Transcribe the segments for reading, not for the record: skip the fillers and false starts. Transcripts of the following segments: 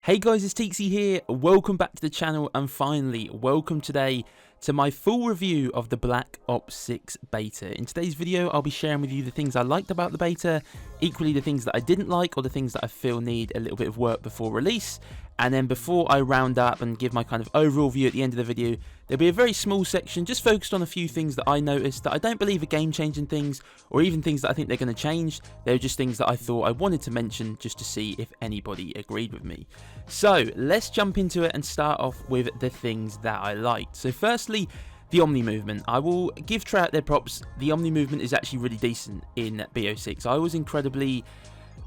Hey guys, it's Teaksy here. Welcome back to the channel, and finally, welcome today to my full review of the Black Ops 6 beta. In today's video, I'll be sharing with you the things I liked about the beta, equally the things that I didn't like, or the things that I feel need a little bit of work before release. And then before I round up and give my kind of overall view at the end of the video, there'll be a very small section just focused on a few things that I noticed that I don't believe are game-changing things, or even things that I think they're going to change. They're just things that I thought I wanted to mention just to see if anybody agreed with me. So let's jump into it and start off with the things that I liked. So firstly, the Omni movement. I will give Treyarch their props. The Omni movement is actually really decent in BO6. I was incredibly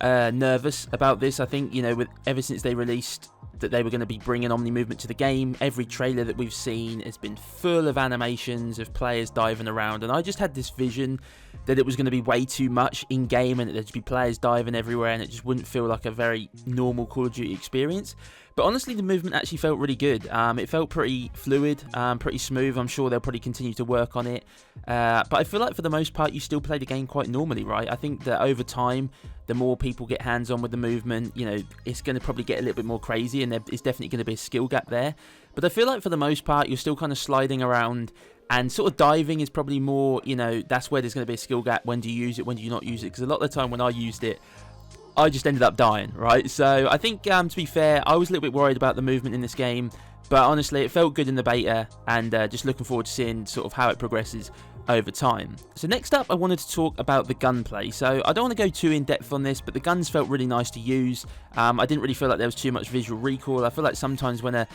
nervous about this. I think, you know, ever since they released that they were going to be bringing Omni movement to the game, every trailer that we've seen has been full of animations of players diving around, and I just had this vision that it was going to be way too much in game and there'd just be players diving everywhere and it just wouldn't feel like a very normal Call of Duty experience. But honestly, the movement actually felt really good. It felt pretty fluid, pretty smooth. I'm sure they'll probably continue to work on it. But I feel like for the most part, you still play the game quite normally, right? I think that over time, the more people get hands-on with the movement, you know, it's going to probably get a little bit more crazy, and there's definitely going to be a skill gap there. But I feel like for the most part, you're still kind of sliding around, and sort of diving is probably more, you know, that's where there's going to be a skill gap. When do you use it? When do you not use it? Because a lot of the time when I used it, I just ended up dying, right? So I think, to be fair, I was a little bit worried about the movement in this game, but honestly, it felt good in the beta, and just looking forward to seeing sort of how it progresses over time. So next up, I wanted to talk about the gunplay. So I don't want to go too in depth on this, but the guns felt really nice to use. I didn't really feel like there was too much visual recoil. I feel like sometimes when a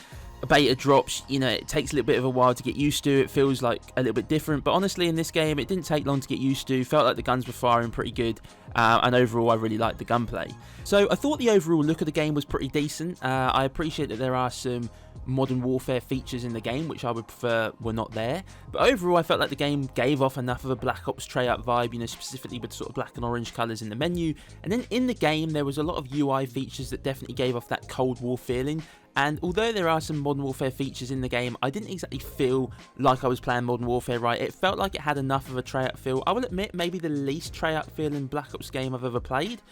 beta drops, you know, it takes a little bit of a while to get used to. It feels like a little bit different, but honestly in this game it didn't take long to get used to. Felt like the guns were firing pretty good, and overall I really liked the gunplay. So I thought the overall look of the game was pretty decent. I appreciate that there are some Modern Warfare features in the game which I would prefer were not there, but overall I felt like the game gave off enough of a Black Ops Treyarch vibe, you know, specifically with sort of black and orange colours in the menu. And then in the game there was a lot of UI features that definitely gave off that Cold War feeling. And although there are some Modern Warfare features in the game, I didn't exactly feel like I was playing Modern Warfare, right? It felt like it had enough of a Treyarch feel. I will admit, maybe the least Treyarch feeling Black Ops game I've ever played,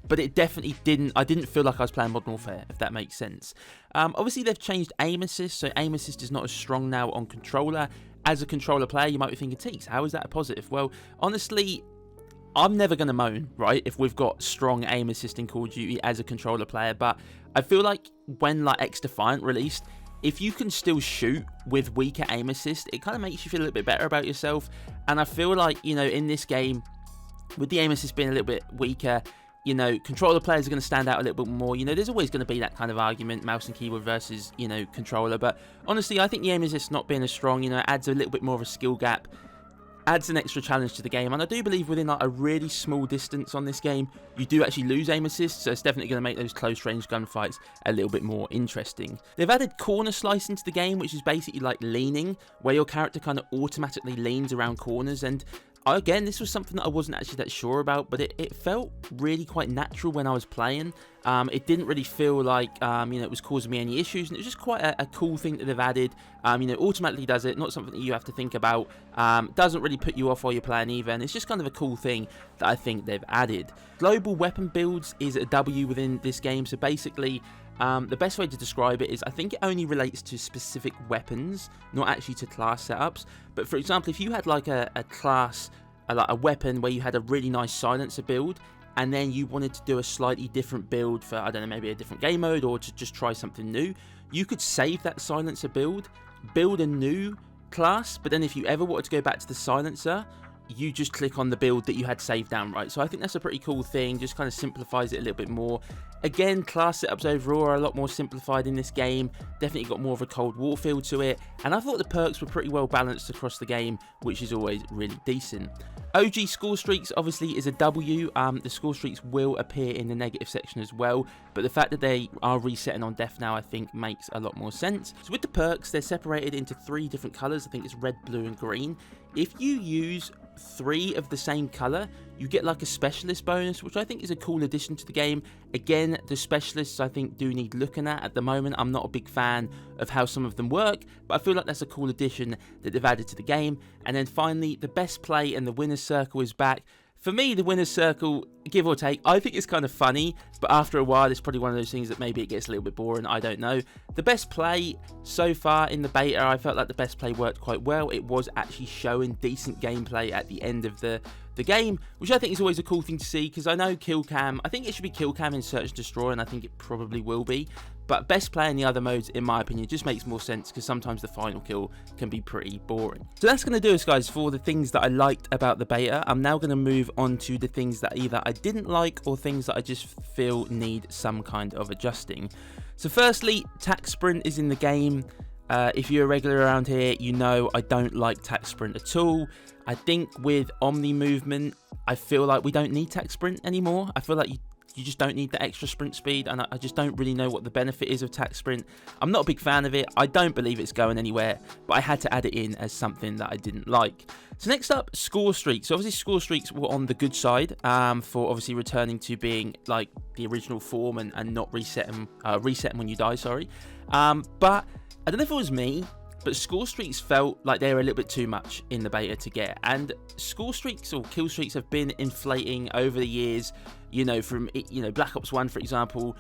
but it definitely didn't. I didn't feel like I was playing Modern Warfare, if that makes sense. Obviously, they've changed aim assist, so aim assist is not as strong now on controller. As a controller player, you might be thinking, Teeks, how is that a positive? Well, honestly, I'm never going to moan, right, if we've got strong aim assist in Call of Duty as a controller player, but I feel like when like X-Defiant released, if you can still shoot with weaker aim assist, it kind of makes you feel a little bit better about yourself. And I feel like, you know, in this game, with the aim assist being a little bit weaker, you know, controller players are going to stand out a little bit more. You know, there's always going to be that kind of argument, mouse and keyboard versus, you know, controller. But honestly, I think the aim assist not being as strong, you know, adds a little bit more of a skill gap, adds an extra challenge to the game. And I do believe within like a really small distance on this game, you do actually lose aim assist, so it's definitely going to make those close range gunfights a little bit more interesting. They've added corner slice into the game, which is basically like leaning, where your character kind of automatically leans around corners. And again, this was something that I wasn't actually that sure about, but it felt really quite natural when I was playing. It didn't really feel like, you know, it was causing me any issues, and it was just quite a cool thing that they've added. You know, automatically does it, not something that you have to think about. Doesn't really put you off while you're playing either, and it's just kind of a cool thing that I think they've added. Global weapon builds is a W within this game, so basically, the best way to describe it is I think it only relates to specific weapons, not actually to class setups. But for example, if you had like a class, like a weapon where you had a really nice silencer build, and then you wanted to do a slightly different build for, I don't know, maybe a different game mode, or to just try something new, you could save that silencer build a new class, but then if you ever wanted to go back to the silencer, you just click on the build that you had saved down, right? So I think that's a pretty cool thing, just kind of simplifies it a little bit more. Again, class setups overall are a lot more simplified in this game, definitely got more of a Cold War feel to it, and I thought the perks were pretty well balanced across the game, which is always really decent. OG score streaks obviously is a W. The score streaks will appear in the negative section as well, but the fact that they are resetting on death now I think makes a lot more sense. So with the perks, they're separated into 3 different colours. I think it's red, blue and green. If you use 3 of the same colour, you get like a specialist bonus, which I think is a cool addition to the game. Again, the specialists I think do need looking at the moment. I'm not a big fan of how some of them work, but I feel like that's a cool addition that they've added to the game. And then finally, the best play and the winner's circle is back. For me, the winner's circle, give or take, I think it's kind of funny, but after a while, it's probably one of those things that maybe it gets a little bit boring, I don't know. The best play so far in the beta, I felt like the best play worked quite well. It was actually showing decent gameplay at the end of the game, which I think is always a cool thing to see, because I know kill cam, I think it should be kill cam in Search and Destroy, and I think it probably will be. But best play in the other modes, in my opinion, just makes more sense, because sometimes the final kill can be pretty boring. So that's going to do us, guys, for the things that I liked about the beta. I'm now going to move on to the things that either I didn't like or things that I just feel need some kind of adjusting. So firstly, tack sprint is in the game. If you're a regular around here, you know I don't like tack sprint at all. I think with Omni movement, I feel like we don't need tack sprint anymore. I feel like you just don't need the extra sprint speed, and I just don't really know what the benefit is of tack sprint. I'm not a big fan of it. I don't believe it's going anywhere, but I had to add it in as something that I didn't like. So next up, score streaks. So obviously score streaks were on the good side for obviously returning to being like the original form and not reset them when you die, sorry. But I don't know if it was me, but score streaks felt like they were a little bit too much in the beta to get. And score streaks or kill streaks have been inflating over the years. You know, from, Black Ops 1, for example,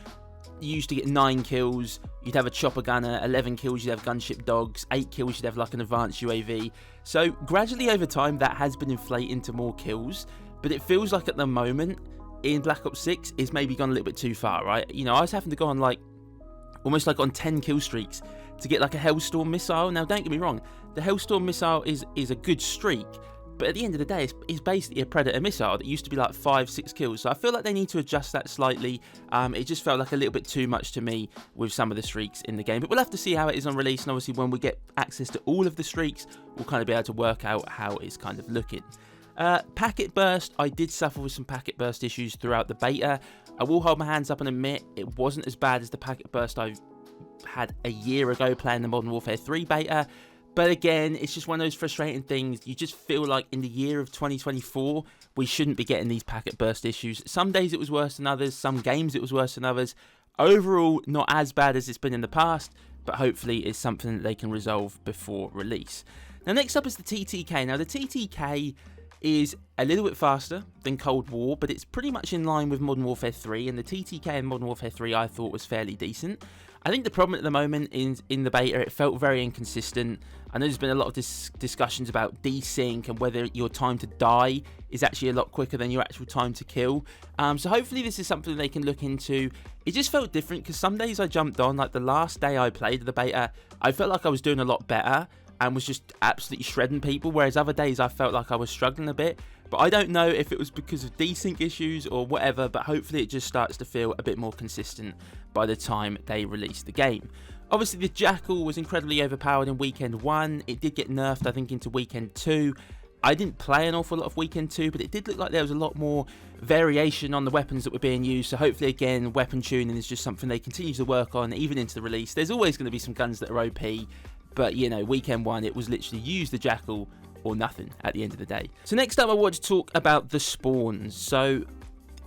you used to get 9 kills, you'd have a chopper gunner, 11 kills, you'd have gunship dogs, 8 kills, you'd have like an advanced UAV. So gradually over time, that has been inflating to more kills, but it feels like at the moment in Black Ops 6, it's maybe gone a little bit too far, right? You know, I was having to go on like, almost like on 10 kill streaks to get like a Hellstorm missile. Now, don't get me wrong, the Hellstorm missile is a good streak, but at the end of the day, it's basically a Predator missile that used to be like 5-6 kills. So I feel like they need to adjust that slightly. It just felt like a little bit too much to me with some of the streaks in the game. But we'll have to see how it is on release. And obviously, when we get access to all of the streaks, we'll kind of be able to work out how it's kind of looking. Packet burst, I did suffer with some packet burst issues throughout the beta. I will hold my hands up and admit it wasn't as bad as the packet burst I had a year ago playing the Modern Warfare 3 beta. But again, it's just one of those frustrating things. You just feel like in the year of 2024, we shouldn't be getting these packet burst issues. Some days it was worse than others. Some games it was worse than others. Overall, not as bad as it's been in the past, but hopefully it's something that they can resolve before release. Now, next up is the TTK. Now, the TTK is a little bit faster than Cold War, but it's pretty much in line with Modern Warfare 3, and the TTK in Modern Warfare 3 I thought was fairly decent. I think the problem at the moment is in the beta, it felt very inconsistent. I know there's been a lot of discussions about desync and whether your time to die is actually a lot quicker than your actual time to kill. So hopefully this is something they can look into. It just felt different because some days I jumped on, like the last day I played the beta, I felt like I was doing a lot better and was just absolutely shredding people, whereas other days I felt like I was struggling a bit. But I don't know if it was because of desync issues or whatever, but hopefully it just starts to feel a bit more consistent by the time they release the game. Obviously, the Jackal was incredibly overpowered in Weekend 1. It did get nerfed, I think, into Weekend 2. I didn't play an awful lot of Weekend 2, but it did look like there was a lot more variation on the weapons that were being used. So hopefully, again, weapon tuning is just something they continue to work on, even into the release. There's always going to be some guns that are OP, but, you know, Weekend 1, it was literally use the Jackal or nothing at the end of the day. So next up, I want to talk about the spawns. So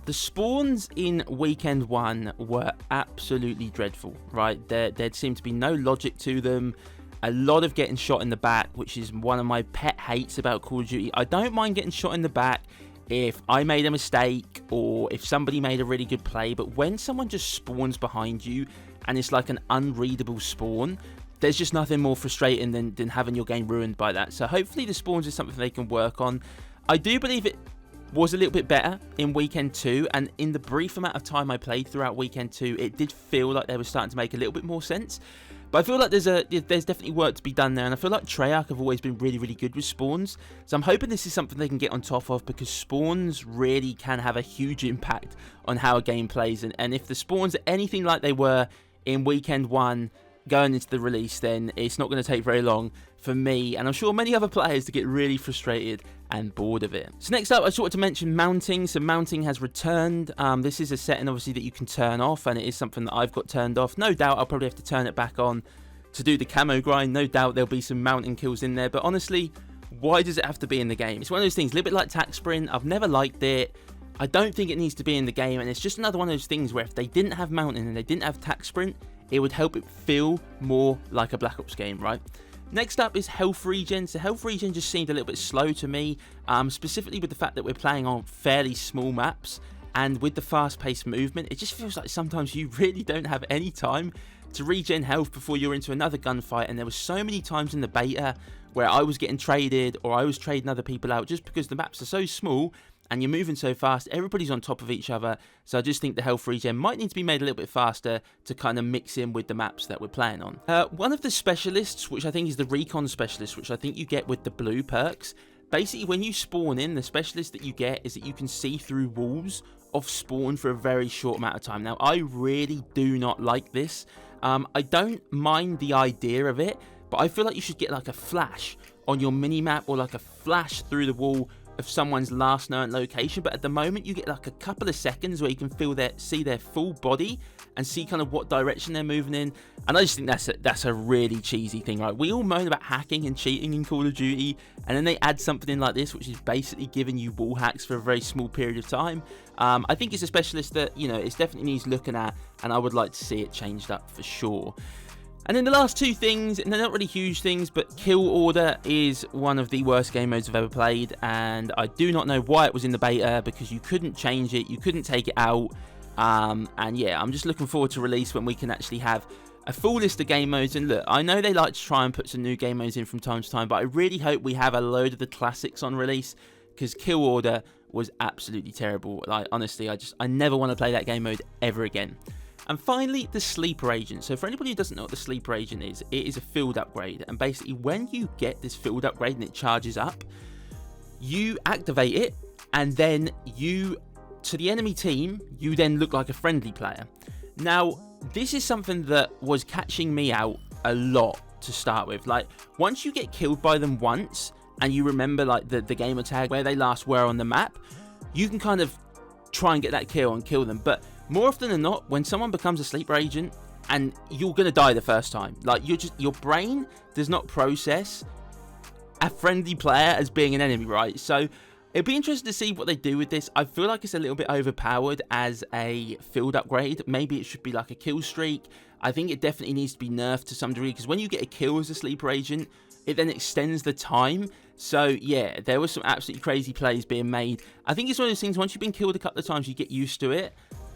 the spawns in Weekend 1 were absolutely dreadful, right? There seemed to be no logic to them. A lot of getting shot in the back, which is one of my pet hates about Call of Duty. I don't mind getting shot in the back if I made a mistake or if somebody made a really good play, but when someone just spawns behind you and it's like an unreadable spawn, there's just nothing more frustrating than having your game ruined by that. So hopefully the spawns is something they can work on. I do believe it was a little bit better in Weekend 2, and in the brief amount of time I played throughout Weekend 2, it did feel like they were starting to make a little bit more sense. But I feel like there's definitely work to be done there, and I feel like Treyarch have always been really, really good with spawns. So I'm hoping this is something they can get on top of, because spawns really can have a huge impact on how a game plays. And if the spawns are anything like they were in Weekend 1, going into the release, then it's not going to take very long for me, and I'm sure many other players, to get really frustrated and bored of it. So next up, I just wanted to mention mounting. So mounting has returned. This is a setting, obviously, that you can turn off, and it is something that I've got turned off. No doubt I'll probably have to turn it back on to do the camo grind. No doubt there'll be some mounting kills in there, but honestly, why does it have to be in the game? It's one of those things, a little bit like tack sprint. I've never liked it. I don't think it needs to be in the game, and it's just another one of those things where if they didn't have mounting and they didn't have tack sprint, it would help it feel more like a Black Ops game, right? Next up is health regen. So health regen just seemed a little bit slow to me, specifically with the fact that we're playing on fairly small maps, and with the fast-paced movement, it just feels like sometimes you really don't have any time to regen health before you're into another gunfight. And there were so many times in the beta where I was getting traded, or I was trading other people out, just because the maps are so small and you're moving so fast, everybody's on top of each other. So I just think the health regen might need to be made a little bit faster to kind of mix in with the maps that we're playing on. One of the specialists, which I think is the recon specialist, which I think you get with the blue perks, basically when you spawn in, the specialist that you get is that you can see through walls of spawn for a very short amount of time. Now, I really do not like this. I don't mind the idea of it, but I feel like you should get like a flash on your mini-map, or like a flash through the wall of someone's last known location. But at the moment you get like a couple of seconds where you can see their full body and see kind of what direction they're moving in. And I just think that's a really cheesy thing, right? We all moan about hacking and cheating in Call of Duty, and then they add something in like this, which is basically giving you wall hacks for a very small period of time. I think it's a specialist that, you know, it definitely needs looking at, and I would like to see it changed up for sure. And then the last two things, and they're not really huge things, but kill order is one of the worst game modes I've ever played, and I do not know why it was in the beta, because you couldn't change it, you couldn't take it out, and yeah, I'm just looking forward to release when we can actually have a full list of game modes. And look, I know they like to try and put some new game modes in from time to time, but I really hope we have a load of the classics on release, because kill order was absolutely terrible. Like, honestly, I never want to play that game mode ever again. And finally, the sleeper agent. So for anybody who doesn't know what the sleeper agent is, it is a field upgrade. And basically, when you get this field upgrade and it charges up, you activate it, and then you, to the enemy team, you then look like a friendly player. Now, this is something that was catching me out a lot to start with. Like, once you get killed by them once, and you remember like the gamer tag where they last were on the map, you can kind of try and get that kill and kill them. But more often than not, when someone becomes a sleeper agent, and you're going to die the first time, like, your brain does not process a friendly player as being an enemy, right? So it'd be interesting to see what they do with this. I feel like it's a little bit overpowered as a field upgrade. Maybe it should be like a kill streak. I think it definitely needs to be nerfed to some degree, because when you get a kill as a sleeper agent, it then extends the time. So yeah, there were some absolutely crazy plays being made. I think it's one of those things, once you've been killed a couple of times, you get used to it.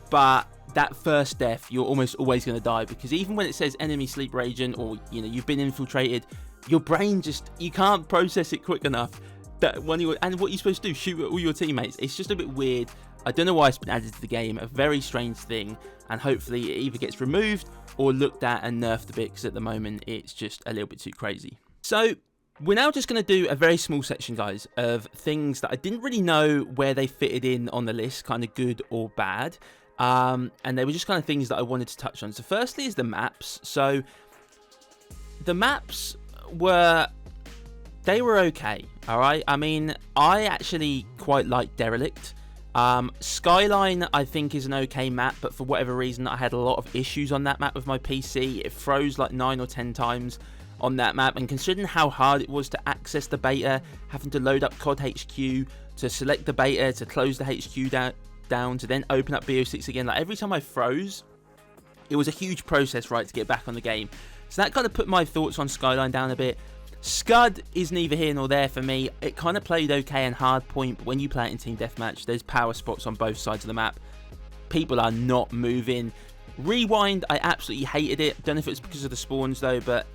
But that first death, you're almost always going to die, because even when it says enemy sleeper agent, or, you know, you've been infiltrated, your brain just, you can't process it quick enough. That when you, and what you're supposed to do, shoot at all your teammates. It's just a bit weird. I don't know why it's been added to the game. A very strange thing, and hopefully it either gets removed or looked at and nerfed a bit, because at the moment it's just a little bit too crazy. So we're now just going to do a very small section, guys, of things that I didn't really know where they fitted in on the list, kind of good or bad. And they were just kind of things that I wanted to touch on. So firstly is the maps. So the maps were okay, all right? I mean, I actually quite like Derelict. Skyline, I think, is an okay map, but for whatever reason, I had a lot of issues on that map with my PC. It froze like 9 or 10 times on that map, and considering how hard it was to access the beta, having to load up COD HQ, to select the beta, to close the HQ down, to then open up BO6 again, like, every time I froze, it was a huge process, right, to get back on the game. So that kind of put my thoughts on Skyline down a bit. Scud is neither here nor there for me. It kind of played okay in Hardpoint, but when you play it in Team Deathmatch, there's power spots on both sides of the map. People are not moving. Rewind, I absolutely hated it. Don't know if it's because of the spawns though, but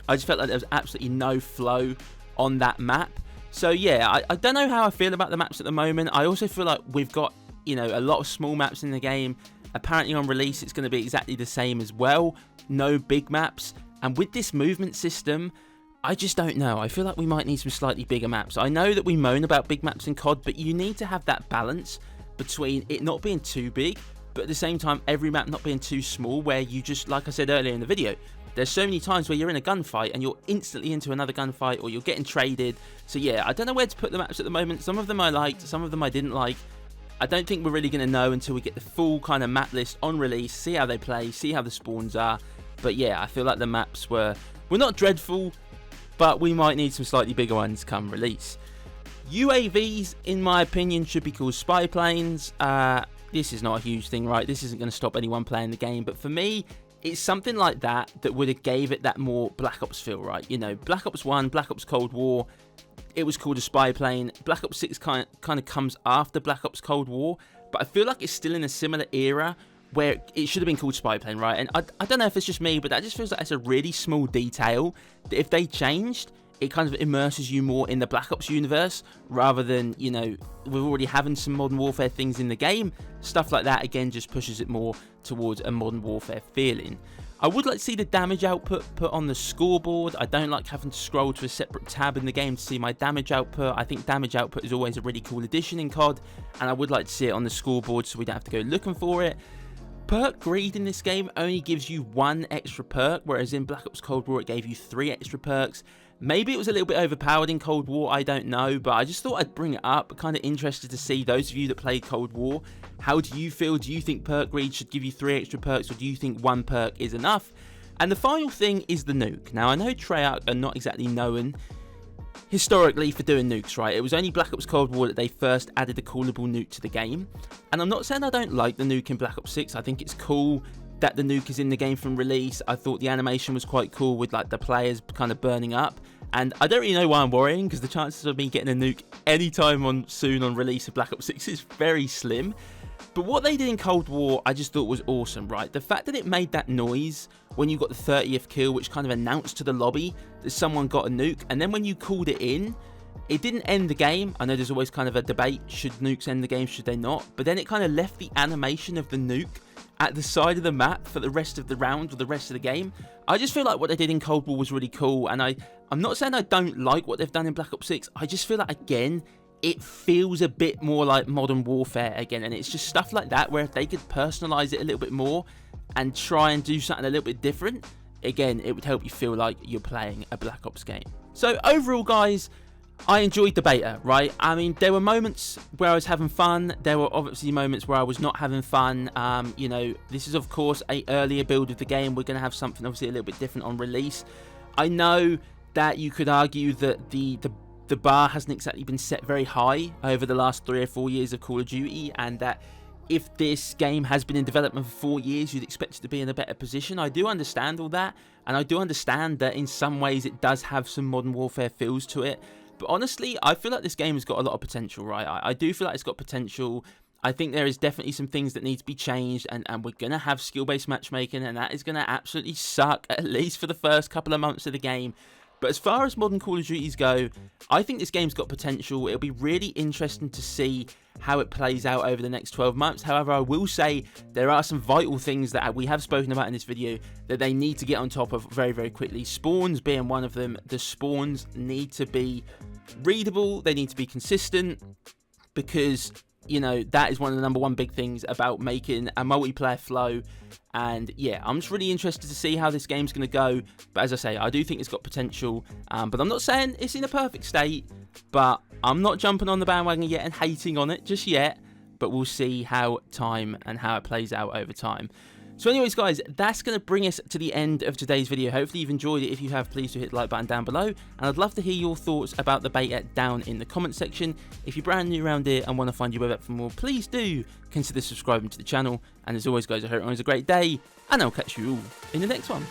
I just felt like there was absolutely no flow on that map. So yeah, I don't know how I feel about the maps at the moment. I also feel like we've got, you know, a lot of small maps in the game. Apparently on release it's going to be exactly the same as well. No big maps. And with this movement system, I just don't know. I feel like we might need some slightly bigger maps. I know that we moan about big maps in COD, but you need to have that balance between it not being too big, but at the same time every map not being too small, where you just, like I said earlier in the video, there's so many times where you're in a gunfight and you're instantly into another gunfight, or you're getting traded. So yeah, I don't know where to put the maps at the moment. Some of them I liked, some of them I didn't like. I don't think we're really going to know until we get the full kind of map list on release, see how they play, see how the spawns are. But yeah, I feel like the maps were not dreadful, but we might need some slightly bigger ones come release. UAVs, in my opinion, should be called spy planes. This is not a huge thing, right? This isn't going to stop anyone playing the game, but for me, it's something like that that would have gave it that more Black Ops feel, right? You know, Black Ops 1, Black Ops Cold War, it was called a spy plane. Black Ops 6 kind of comes after Black Ops Cold War, but I feel like it's still in a similar era where it should have been called spy plane, right? And I don't know if it's just me, but that just feels like it's a really small detail that if they changed, it kind of immerses you more in the Black Ops universe rather than, you know, we're already having some Modern Warfare things in the game. Stuff like that, again, just pushes it more towards a Modern Warfare feeling. I would like to see the damage output put on the scoreboard. I don't like having to scroll to a separate tab in the game to see my damage output. I think damage output is always a really cool addition in COD, and I would like to see it on the scoreboard so we don't have to go looking for it. Perk greed in this game only gives you 1 extra perk, whereas in Black Ops Cold War it gave you 3 extra perks. Maybe it was a little bit overpowered in Cold War, I don't know, but I just thought I'd bring it up. Kind of interested to see, those of you that played Cold War, how do you feel? Do you think perk greed should give you 3 extra perks, or do you think 1 perk is enough? And the final thing is the nuke. Now, I know Treyarch are not exactly known historically for doing nukes, right? It was only Black Ops Cold War that they first added a callable nuke to the game. And I'm not saying I don't like the nuke in Black Ops 6. I think it's cool that the nuke is in the game from release. I thought the animation was quite cool with like the players kind of burning up. And I don't really know why I'm worrying, because the chances of me getting a nuke anytime soon on release of Black Ops 6 is very slim. But what they did in Cold War, I just thought was awesome, right? The fact that it made that noise when you got the 30th kill, which kind of announced to the lobby that someone got a nuke, and then when you called it in, it didn't end the game. I know there's always kind of a debate, should nukes end the game, should they not? But then it kind of left the animation of the nuke at the side of the map for the rest of the round or the rest of the game. I just feel like what they did in Cold War was really cool, and I'm not saying I don't like what they've done in Black Ops 6. I just feel like, again, it feels a bit more like Modern Warfare again, and it's just stuff like that where if they could personalize it a little bit more and try and do something a little bit different, again, it would help you feel like you're playing a Black Ops game. So overall, guys, I enjoyed the beta, right? I mean, there were moments where I was having fun. There were obviously moments where I was not having fun. You know, this is, of course, an earlier build of the game. We're going to have something, obviously, a little bit different on release. I know that you could argue that the bar hasn't exactly been set very high over the last 3 or 4 years of Call of Duty, and that if this game has been in development for 4 years, you'd expect it to be in a better position. I do understand all that, and I do understand that in some ways it does have some Modern Warfare feels to it. But honestly, I feel like this game has got a lot of potential, right? I do feel like it's got potential. I think there is definitely some things that need to be changed, and we're going to have skill-based matchmaking, and that is going to absolutely suck, at least for the first couple of months of the game. But as far as modern Call of Duties go, I think this game's got potential. It'll be really interesting to see how it plays out over the next 12 months. However, I will say there are some vital things that we have spoken about in this video that they need to get on top of very, very quickly. Spawns being one of them. The spawns need to be readable. They need to be consistent, because, you know, that is one of the #1 big things about making a multiplayer flow. And yeah, I'm just really interested to see how this game's going to go. But as I say, I do think it's got potential. But I'm not saying it's in a perfect state. But I'm not jumping on the bandwagon yet and hating on it just yet. But we'll see how it plays out over time. So anyways, guys, that's going to bring us to the end of today's video. Hopefully you've enjoyed it. If you have, please do hit the like button down below. And I'd love to hear your thoughts about the beta down in the comment section. If you're brand new around here and want to find your way back for more, please do consider subscribing to the channel. And as always, guys, I hope everyone's a great day. And I'll catch you all in the next one.